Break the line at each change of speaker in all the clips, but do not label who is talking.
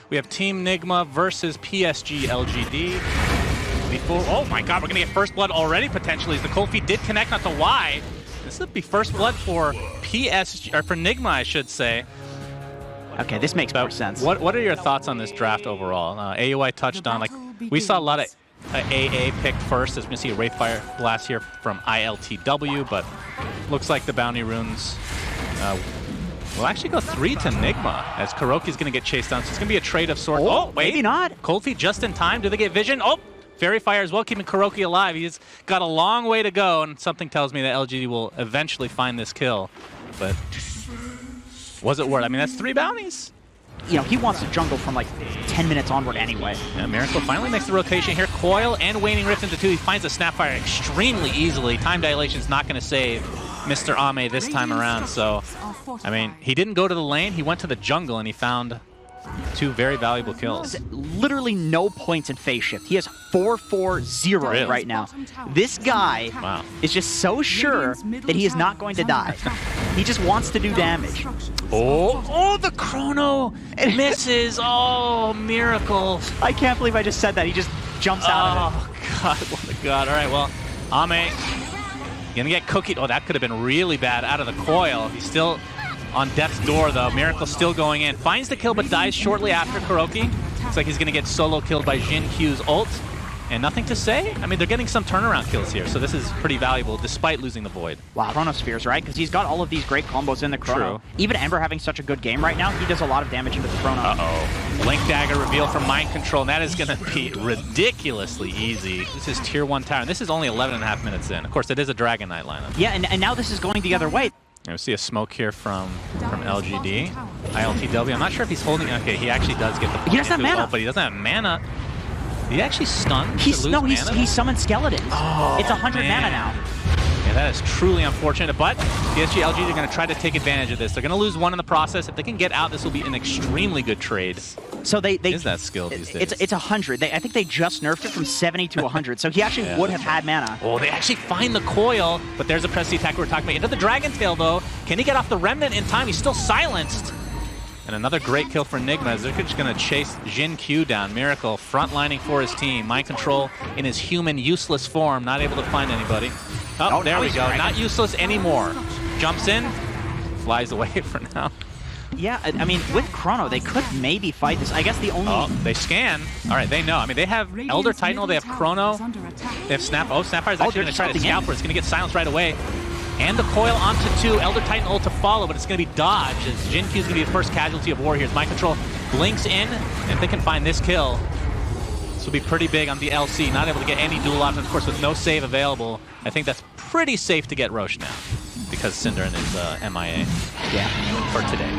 We have Team NIGMA versus PSG.LGD. Before, oh my god, we're gonna get first blood already potentially as the cold feet did connect onto Y. This would be first blood for PSG, or for NIGMA, I should say.
Okay, this makes more sense.
What are your thoughts on this draft overall? AUI touched on, like, we saw a lot of AA picked first, as we can see a Wraithfire Blast here from ILTW, but looks like the bounty runes will actually go 3 to NIGMA, as KYIV's going to get chased down. So it's going to be a trade of sorts. Oh, wait.
Maybe not.
Cold Feet just in time. Do they get vision? Oh, Fairy Fire as well, keeping KYIV alive. He's got a long way to go, and something tells me that LGD will eventually find this kill. But was it worth? I mean, that's 3 bounties.
You know, he wants to jungle from like 10 minutes onward anyway.
Yeah, Miracle finally makes the rotation here. Coil and Waning Rift into 2. He finds a Snapfire extremely easily. Time Dilation's not going to save Mr. Ame this time around. So, I mean, he didn't go to the lane. He went to the jungle and he found 2 very valuable kills.
Literally no points in phase shift. He has 4-4-0
Really?
right now. This guy is just so sure that he is not going to die. He just wants to do damage.
Oh, the chrono misses. Oh, Miracle.
I can't believe I just said that. He just jumps out of it.
Oh, God, what a god. All right, well, Ame gonna get cookied. Oh, that could have been really bad out of the coil. He's still on death's door, though. Miracle still going in. Finds the kill, but dies shortly after KYIV. Looks like he's gonna get solo killed by Jinkyu's ult. And nothing to say. I mean, they're getting some turnaround kills here, so this is pretty valuable despite losing the Void.
Wow, Chronospheres, right? Because he's got all of these great combos in the Chrono.
True.
Even Ember having such a good game right now, he does a lot of damage into the Chrono.
Uh-oh. Blink Dagger reveal from Mind Control, and that is going to be ridiculously easy. This is Tier 1 tower, and this is only 11.5 minutes in. Of course, it is a Dragon Knight lineup.
Yeah, and now this is going the other way.
And we see a smoke here from LGD. ILTW, I'm not sure if he's holding... Okay, he actually does get the...
He doesn't have mana.
Ult, but he doesn't have mana. He actually stunned
He summoned skeletons.
Oh,
it's 100 mana now.
Yeah, that is truly unfortunate, but PSG.LGD are going to try to take advantage of this. They're going to lose 1 in the process. If they can get out, this will be an extremely good trade.
So they
is that skill these days?
It's 100. I think they just nerfed it from 70 to 100, so he actually would have had mana.
Oh, they actually find the coil, but there's a press the attack we were talking about. Into the Dragon Tail, though. Can he get off the Remnant in time? He's still silenced. And another great kill for NIGMA as they're just going to chase Jinkyu down. Miracle frontlining for his team. Mind Control in his human useless form, not able to find anybody. Oh, there we go. Not useless anymore. Jumps in, flies away for now.
Yeah, I mean, with Chrono, they could maybe fight this. I guess the only...
Oh, they scan. All right, they know. I mean, they have Elder Titanal, they have Chrono, they have Snap. Oh, Snapfire's actually going to try to scalp her. It's going to get silenced right away. And the coil onto 2, Elder Titan ult to follow, but it's going to be dodged as Jinkyu's going to be the first casualty of war here. As Mind Control blinks in, and if they can find this kill, this will be pretty big on the LC. Not able to get any dual options, of course, with no save available. I think that's pretty safe to get Roche now, because Synderen is MIA for today.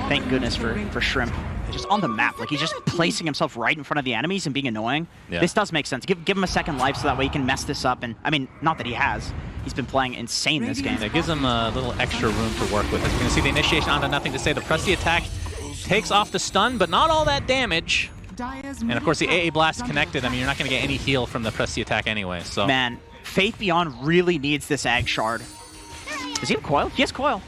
Thank goodness for Shrimp. Just on the map, like he's just placing himself right in front of the enemies and being annoying. Yeah. This does make sense. Give him a second life so that way he can mess this up. And I mean, not that he has. He's been playing insane this game.
It gives him a little extra room to work with. As you can see, the initiation onto nothing to say. The press the attack takes off the stun, but not all that damage. And of course, the AA blast connected. I mean, you're not going to get any heal from the press the attack anyway. So
man, Faith Beyond really needs this Ag Shard. Does he have coil? He has coil.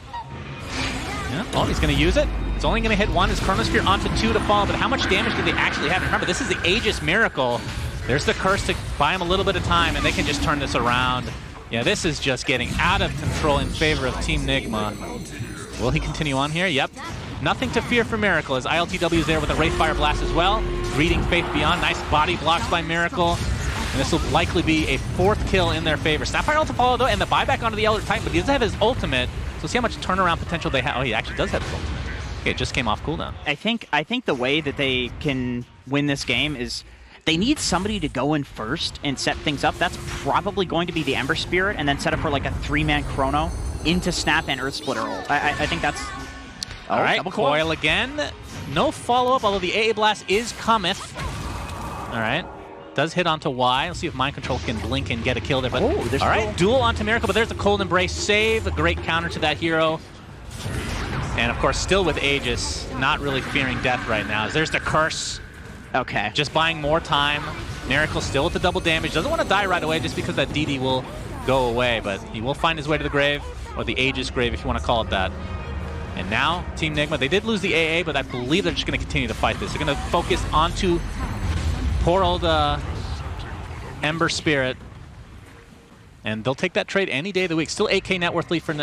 Yeah. Well, he's going to use it. It's only going to hit 1. His Chronosphere onto 2 to fall, but how much damage did they actually have? Remember, this is the Aegis Miracle. There's the curse to buy him a little bit of time, and they can just turn this around. Yeah, this is just getting out of control in favor of Team NIGMA. Will he continue on here? Yep. Nothing to fear for Miracle, as ILTW is there with a Wraithfire Blast as well. Reading Faith Beyond. Nice body blocks by Miracle. And this will likely be a 4th kill in their favor. Snapfire ult to follow, though, and the buyback onto the Elder Titan, but he doesn't have his ultimate. So see how much turnaround potential they have. Oh, he actually does have his ultimate. Okay, it just came off cooldown.
I think the way that they can win this game is they need somebody to go in first and set things up. That's probably going to be the Ember Spirit, and then set up for like a 3-man Chrono into Snap and Earth Splitter ult. I think that's...
All right, coil again. No follow-up, although the AA Blast is cometh. All right. Does hit onto Y. Let's see if Mind Control can blink and get a kill there. But, all right, duel onto Miracle, but there's a Cold Embrace save. A great counter to that hero. And of course, still with Aegis, not really fearing death right now. There's the curse.
Okay.
Just buying more time. Miracle still with the double damage. Doesn't want to die right away just because that DD will go away, but he will find his way to the grave, or the Aegis grave if you want to call it that. And now, Team NIGMA, they did lose the AA, but I believe they're just going to continue to fight this. They're going to focus onto poor old Ember Spirit. And they'll take that trade any day of the week. Still 8K net worth lead for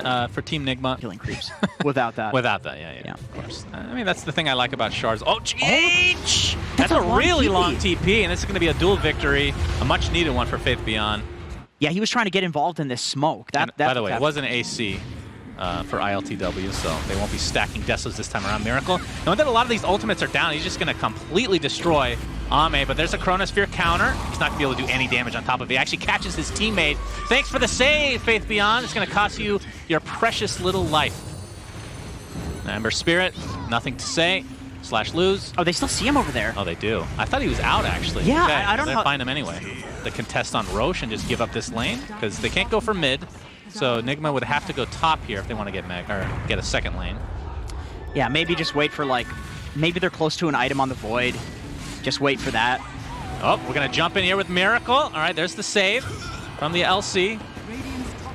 Team NIGMA.
Killing creeps. Without that.
Without that, yeah, of course. I mean, that's the thing I like about Shards. Oh, GH!
That's
a
a long
really
TP.
long TP, and this is going to be a dual victory. A much-needed one for Faith Beyond.
Yeah, he was trying to get involved in this smoke.
By the way, it was an AC for ILTW, so they won't be stacking Desos this time around. Miracle, knowing that a lot of these ultimates are down, he's just going to completely destroy Ame, but there's a Chronosphere counter. He's not going to be able to do any damage on top of it. He actually catches his teammate. Thanks for the save, Faith Beyond. It's going to cost you your precious little life. Ember Spirit, nothing to say. / lose.
Oh, they still see him over there.
Oh, they do. I thought he was out, actually.
Yeah,
okay,
I don't know.
They'll find him anyway. The contest on Roche and just give up this lane, because they can't go for mid. So NIGMA would have to go top here if they want to get a second lane.
Yeah, maybe just wait for, like, maybe they're close to an item on the Void. Just wait for that.
Oh, we're going to jump in here with Miracle. All right, there's the save from the LC.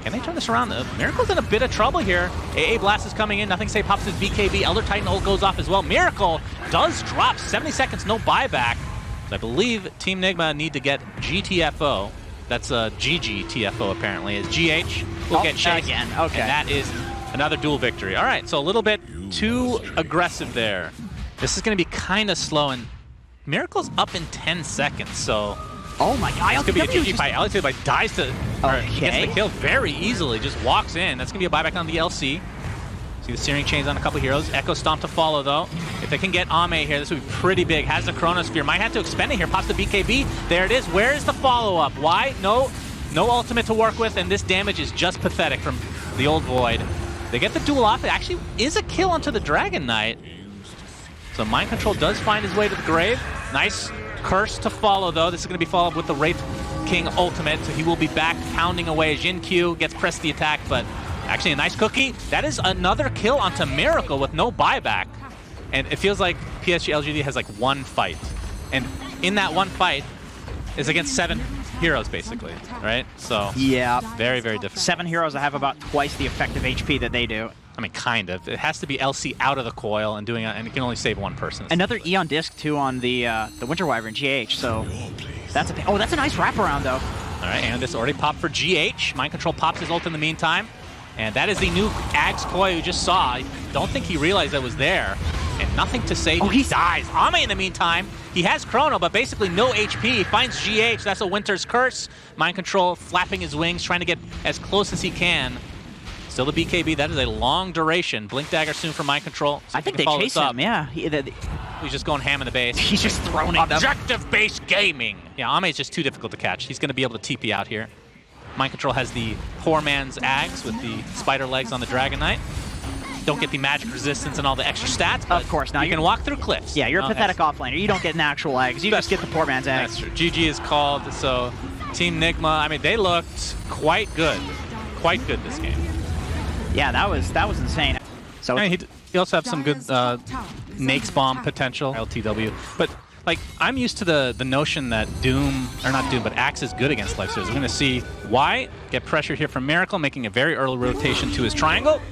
Can they turn this around? Miracle's in a bit of trouble here. AA Blast is coming in. Nothing to say, pops his BKB. Elder Titan ult goes off as well. Miracle does drop. 70 seconds, no buyback. So I believe Team NIGMA need to get GTFO. That's GG TFO apparently. Is GH will get chased
again. Okay.
And that is another dual victory. All right, so a little bit too aggressive there. This is going to be kind of slow, and Miracle's up in 10 seconds, so...
Oh my god,
this could be a GG fight. LTW dies to... gets the kill very easily, just walks in. That's going to be a buyback on the LC. See the Searing Chains on a couple heroes. Echo Stomp to follow, though. If they can get Ame here, this would be pretty big. Has the Chronosphere. Might have to expend it here. Pops the BKB. There it is. Where is the follow-up? Why? No ultimate to work with, and this damage is just pathetic from the old Void. They get the duel off. It actually is a kill onto the Dragon Knight. So Mind Control does find his way to the grave. Nice curse to follow, though. This is going to be followed with the Wraith King ultimate, so he will be back pounding away. Jin Q gets pressed the attack, but actually a nice cookie. That is another kill onto Miracle with no buyback. And it feels like PSG.LGD has like one fight. And in that one fight is against 7 heroes, basically, right? So
yeah,
very, very different.
7 heroes that have about twice the effective HP that they do.
I mean, kind of. It has to be LC out of the coil and doing it, and it can only save one person.
Another Eon Disc, too, on the Winter Wyvern GH, so that's a... Oh, that's a nice wraparound, though.
All right, and this already popped for GH. Mind Control pops his ult in the meantime. And that is the new Ags Koi you just saw. I don't think he realized that was there. And nothing to say, he dies. Ame in the meantime, he has Chrono, but basically no HP. He finds GH, that's a Winter's Curse. Mind Control flapping his wings, trying to get as close as he can. Still the BKB, that is a long duration. Blink Dagger soon for Mind Control.
I think they chase him, yeah.
He's just going ham in the base.
He's just throwing them.
Objective-based gaming. Yeah, Ame is just too difficult to catch. He's going to be able to TP out here. Mind Control has the poor man's Ags with the spider legs on the Dragon Knight. Don't get the magic resistance and all the extra stats, but
of course, now
you can walk through cliffs.
Yeah, you're a pathetic offlaner. You don't get an actual Eggs. You just get the poor man's Eggs.
That's true. GG is called, so Team NIGMA, I mean, they looked quite good. Quite good this game.
Yeah, that was insane. So
I mean, he also have some good Nake's Bomb potential, LTW, but like, I'm used to the notion that Doom, or not Doom, but Axe is good against Life Stealers. We're going to see why. Get pressure here from Miracle, making a very early rotation to his triangle.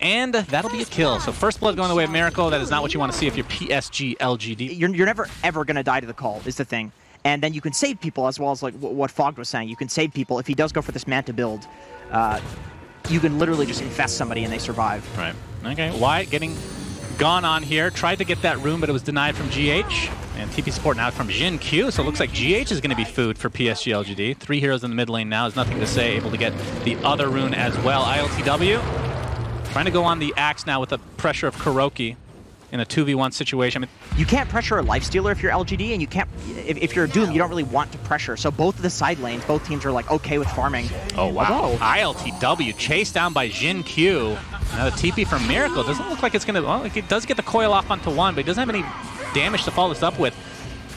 And that'll be a kill. So first blood going the way of Miracle. That is not what you want to see if you're PSG.LGD.
You're never, ever going to die to the call, is the thing. And then you can save people, as well as like what Fogged was saying. You can save people. If he does go for this Manta build, you can literally just infest somebody and they survive.
Right. Okay, Wyatt getting gone on here. Tried to get that rune, but it was denied from GH. And TP support now from Jin Q, so it looks like GH is going to be food for PSG.LGD. 3 heroes in the mid lane now is nothing to say. Able to get the other rune as well. ILTW trying to go on the Axe now with the pressure of Kuroki in a 2v1 situation. I mean,
you can't pressure a Lifestealer if you're LGD, and you can't, if you're a Doom, you don't really want to pressure. So both of the side lanes, both teams are like okay with farming.
Oh wow! ILTW chased down by Jin Q. Now the TP from Miracle doesn't look like it's gonna. Well, it does get the coil off onto one, but he doesn't have any damage to follow this up with.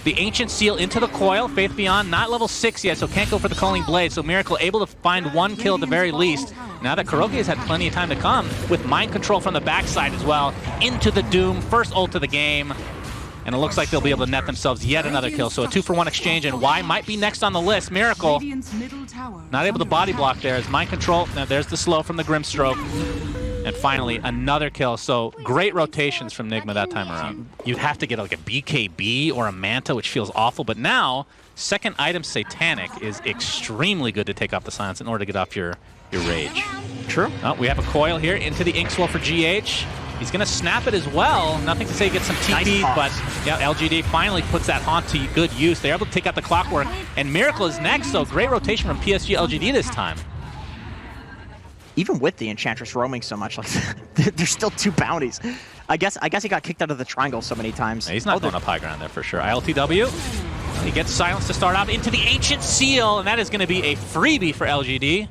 The Ancient Seal into the coil. Faith Beyond not level 6 yet, so can't go for the Culling Blade. So Miracle able to find 1 kill at the very least. Now that Kuroki has had plenty of time to come with Mind Control from the backside as well. Into the Doom, first ult of the game. And it looks like they'll be able to net themselves yet another kill. So a 2-for-1 exchange, and Y might be next on the list. Miracle not able to body block there as Mind Control. Now there's the slow from the Grimstroke. And finally, another kill. So great rotations from NIGMA that time around. You'd have to get like a BKB or a Manta, which feels awful. But now, second item Satanic is extremely good to take off the silence in order to get off your rage.
True.
Oh, we have a coil here into the Inkswell for GH. He's going to snap it as well. Nothing to say he gets some TP,
nice
but yeah, LGD finally puts that haunt to good use. They're able to take out the Clockwork, and Miracle is next, so great rotation from PSG.LGD this time.
Even with the Enchantress roaming so much, like there's still 2 bounties. I guess he got kicked out of the triangle so many times.
Yeah, he's not going up high ground there for sure. ILTW, he gets silenced to start out into the Ancient Seal, and that is going to be a freebie for LGD.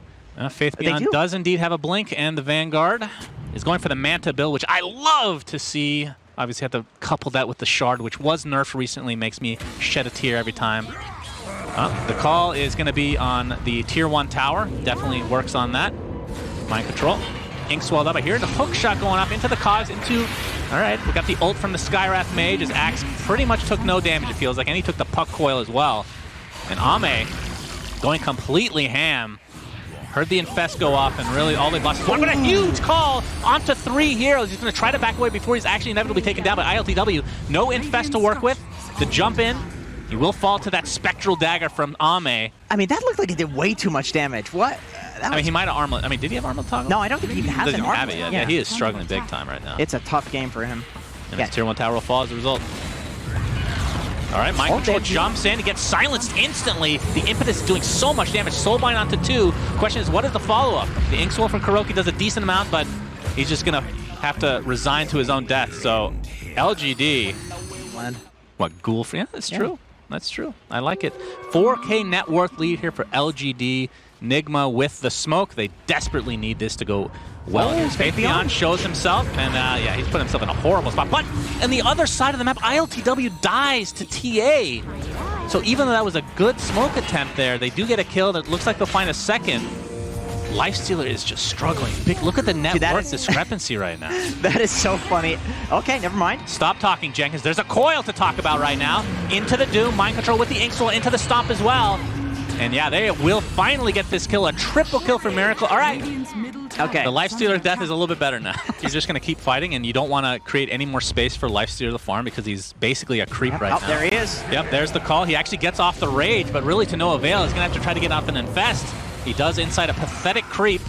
Faith Beyond does indeed have a blink, and the Vanguard is going for the Manta build, which I love to see. Obviously have to couple that with the Shard, which was nerfed recently, makes me shed a tear every time. The call is going to be on the Tier 1 tower. Definitely works on that. Mind control. Ink swelled up. I hear the hook shot going up into the cause, into... All right, we got the ult from the Skywrath Mage. His axe pretty much took no damage, it feels like, and he took the puck coil as well. And Ame going completely ham. Heard the Infest go off, and really all they've lost is one, but a huge call onto 3 heroes. He's going to try to back away before he's actually inevitably taken down by ILTW. No Infest to work with. The jump in. He will fall to that Spectral Dagger from Ame.
I mean, that looked like it did way too much damage. What?
I mean, he might have armlet. I mean, did he have armlet toggle?
No, I don't think he even has an armlet.
Doesn't have it yet. Yeah, he is struggling big time right now.
It's a tough game for him.
And his Tier 1 tower will fall as a result. All right, Mind Control jumps in. He gets silenced instantly. The Impetus is doing so much damage. Soulbind onto 2. Question is, what is the follow-up? The Inkswell from Kuroki does a decent amount, but he's just going to have to resign to his own death. So, LGD. What, Ghoul? Yeah, that's true. That's true. I like it. 4K net worth lead here for LGD. NIGMA with the smoke. They desperately need this to go well. Here's Faith Beyond shows himself, and yeah, he's put himself in a horrible spot. But on the other side of the map, ILTW dies to TA. So even though that was a good smoke attempt there, they do get a kill. That looks like they'll find a second. Lifestealer is just struggling. Look at the net worth discrepancy right now.
That is so funny. Okay, never mind.
Stop talking, Jenkins. There's a coil to talk about right now. Into the Doom. Mind Control with the Inkswell into the Stomp as well. And yeah, they will finally get this kill. A triple kill for Miracle. All right.
Okay.
The Lifestealer's death is a little bit better now. He's just going to keep fighting, and you don't want to create any more space for Lifestealer to farm because he's basically a creep right now.
There he is.
Yep, there's the call. He actually gets off the rage, but really to no avail. He's going to have to try to get off an Infest. He does inside a pathetic creep.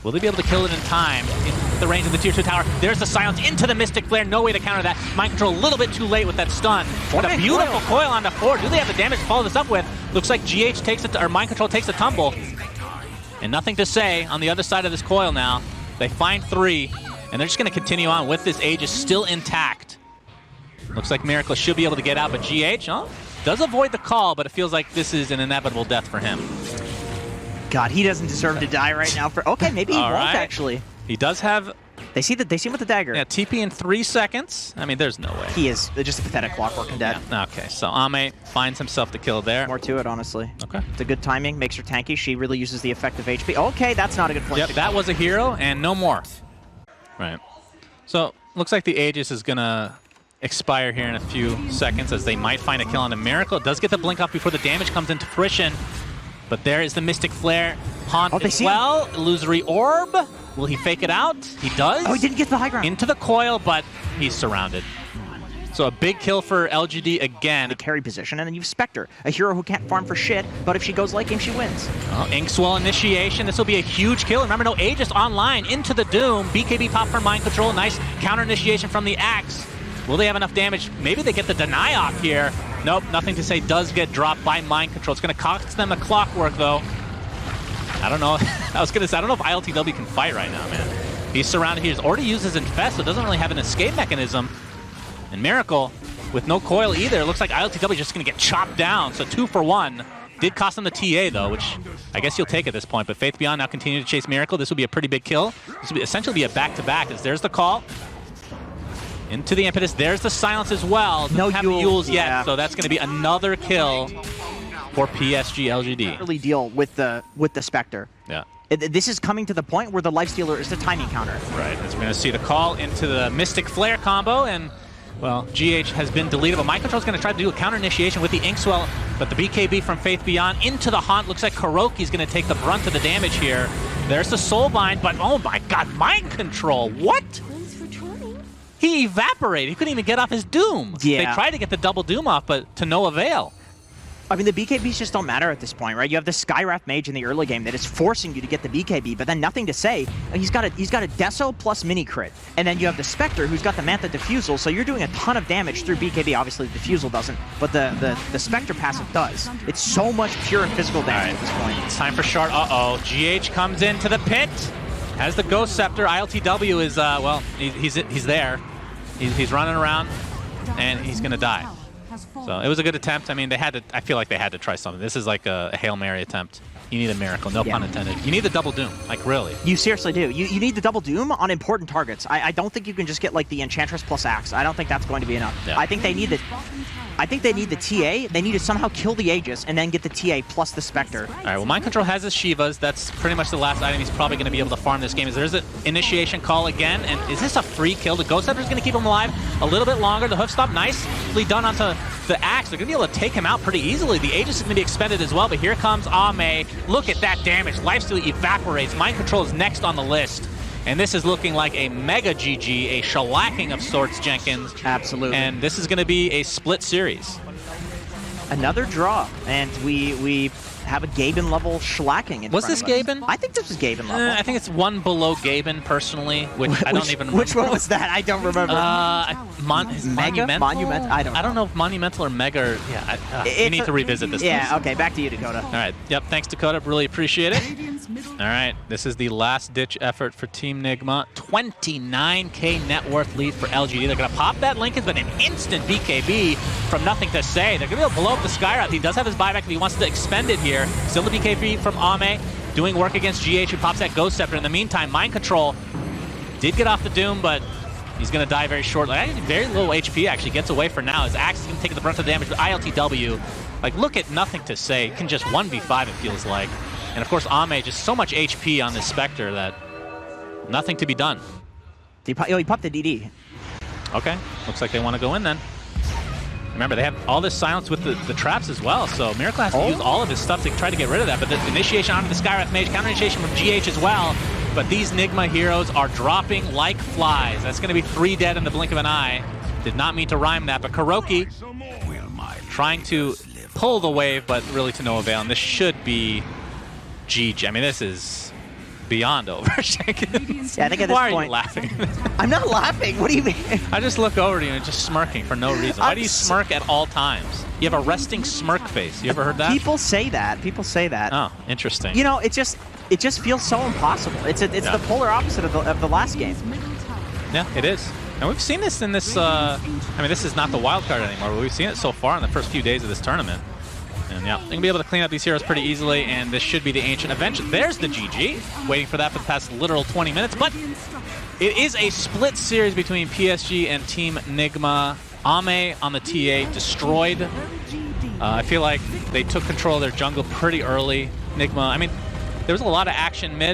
Will they be able to kill it in time? In the range of the Tier 2 tower. There's the silence into the Mystic Flare. No way to counter that. Mind Control a little bit too late with that stun. What a beautiful coil onto 4. Do they have the damage to follow this up with? Looks like GH takes it, or Mind Control takes a tumble. And nothing to say on the other side of this coil now. They find 3, and they're just going to continue on with this Aegis still intact. Looks like Miracle should be able to get out, but GH does avoid the call, but it feels like this is an inevitable death for him.
God, he doesn't deserve to die right now. Okay, maybe he won't actually.
He does have...
They see him with the dagger.
Yeah, TP in 3 seconds. I mean, there's no way.
He is just a pathetic Clockwork and dead.
Yeah. Okay, so Ame finds himself the kill there.
More to it, honestly.
Okay.
It's a good timing, makes her tanky. She really uses the effective HP. Okay, that's not a good point.
Yep, that was a hero, and no more. Right. So, looks like the Aegis is going to expire here in a few seconds as they might find a kill on the Miracle. It does get the blink off before the damage comes into fruition. But there is the Mystic Flare. Haunt as well. Illusory Orb. Will he fake it out? He does.
Oh, he didn't get the high ground.
Into the coil, but he's surrounded. So a big kill for LGD again.
The carry position, and then you've Spectre, a hero who can't farm for shit, but if she goes late game, she wins.
Oh, Inkswell initiation. This will be a huge kill. Remember, no Aegis online. Into the Doom. BKB pop for Mind Control. Nice counter initiation from the Axe. Will they have enough damage? Maybe they get the deny off here. Nope, nothing to say. Does get dropped by Mind Control. It's going to cost them a Clockwork, though. I don't know. I was going to say, I don't know if ILTW can fight right now, man. He's surrounded. He's already used his Infest, so doesn't really have an escape mechanism. And Miracle, with no coil either, it looks like ILTW is just going to get chopped down. So 2 for 1. Did cost him the TA, though, which I guess you'll take at this point. But Faith Beyond now continue to chase Miracle. This will be a pretty big kill. This will essentially be a back-to-back, as there's the call. Into the Impetus. There's the silence as well.
No
Yules yet, so that's going to be another kill for PSG.LGD.
Really deal with the Spectre.
Yeah.
This is coming to the point where the Lifestealer is the timing counter.
Right. As we're going to see the call into the Mystic Flare combo, and Well, GH has been deleted, but Mind Control's going to try to do a counter initiation with the Inkswell, but the BKB from Faith Beyond into the Haunt. Looks like KYIV's going to take the brunt of the damage here. There's the Soulbind, but oh my god, Mind Control, what? He evaporated. He couldn't even get off his Doom.
Yeah.
They tried to get the double Doom off, but to no avail.
I mean, the BKBs just don't matter at this point, right? You have the Skywrath Mage in the early game that is forcing you to get the BKB, but then nothing to say. He's got a Deso plus mini crit, and then you have the Spectre who's got the Mantha Diffusal, so you're doing a ton of damage through BKB. Obviously, the Diffusal doesn't, but the Spectre passive does. It's so much pure and physical damage at this point.
It's time for Shard. Uh-oh. GH comes into the pit. Has the Ghost Scepter. ILTW is, well, he's there. He's running around, and he's going to die. So it was a good attempt. I mean, they had to. I feel like they had to try something. This is like a Hail Mary attempt. You need a miracle, no pun intended. You need the double Doom, like really.
You seriously do. You need the double Doom on important targets. I don't think you can just get like the Enchantress plus Axe. I don't think that's going to be enough.
Yeah.
I think they need the TA. They need to somehow kill the Aegis and then get the TA plus the Spectre.
All right, well, Mind Control has his Shivas. That's pretty much the last item he's probably going to be able to farm this game. There's an initiation call again, and is this a free kill? The Ghost Scepter's going to keep him alive a little bit longer. The Hoof Stop nicely done onto the Axe. They're going to be able to take him out pretty easily. The Aegis is going to be expended as well, but here comes Ame. Look at that damage. Lifesteal evaporates. Mind Control is next on the list. And this is looking like a mega GG, a shellacking of sorts, Jenkins.
Absolutely.
And this is going to be a split series.
Another draw, and we have a Gaben level shellacking in
Was
front
this
of us.
Gaben?
I think this was Gaben level.
I think it's one below Gaben, personally, which I don't even remember.
Which one was that? I don't remember.
Monumental?
Monument? I don't know.
know if Monumental or Mega. You need to revisit this.
Yeah,
please.
okay, back to you, Dakota.
All right. Yep, thanks, Dakota. Really appreciate it. All right, this is the last-ditch effort for Team NIGMA. 29K net worth lead for LGD. They're going to pop that Lincoln, but an instant BKB from nothing to say. They're going to be able to blow up the Skywrath. He does have his buyback if he wants to expend it here. Still the BKB from Ame, doing work against GH, who pops that Ghost Scepter. In the meantime, Mind Control did get off the Doom, but he's going to die very shortly. Very low HP, actually. Gets away for now. His Axe is going to take the brunt of the damage, but ILTW, like, look at nothing to say. Can just 1v5, it feels like. And of course, Ame, just so much HP on this Spectre that nothing to be done.
He popped the DD.
Okay, looks like they want to go in then. Remember, they have all this silence with the traps as well, so Miracle has to use all of his stuff to try to get rid of that. But the initiation onto the Skywrath Mage, counter initiation from GH as well. But these NIGMA heroes are dropping like flies. That's going to be 3 dead in the blink of an eye. Did not mean to rhyme that, but KYIV trying to pull the wave, but really to no avail. And this should be GG. I mean, this is beyond over.
Yeah, I think at this point...
Why are you laughing?
I'm not laughing. What do you mean?
I just look over to you and just smirking for no reason. Why do you smirk at all times? You have a resting smirk face. You ever heard that?
People say that. People say that.
Oh, interesting.
You know, it just feels so impossible. It's the polar opposite of the last game.
Yeah, it is. And we've seen this in this, I mean, this is not the wild card anymore, but we've seen it so far in the first few days of this tournament. And yeah, they're going to be able to clean up these heroes pretty easily, and this should be the Ancient Eventually. There's the GG, waiting for that for the past literal 20 minutes, but it is a split series between PSG and Team NIGMA. Ame on the TA destroyed. I feel like they took control of their jungle pretty early. NIGMA, I mean, there was a lot of action mid.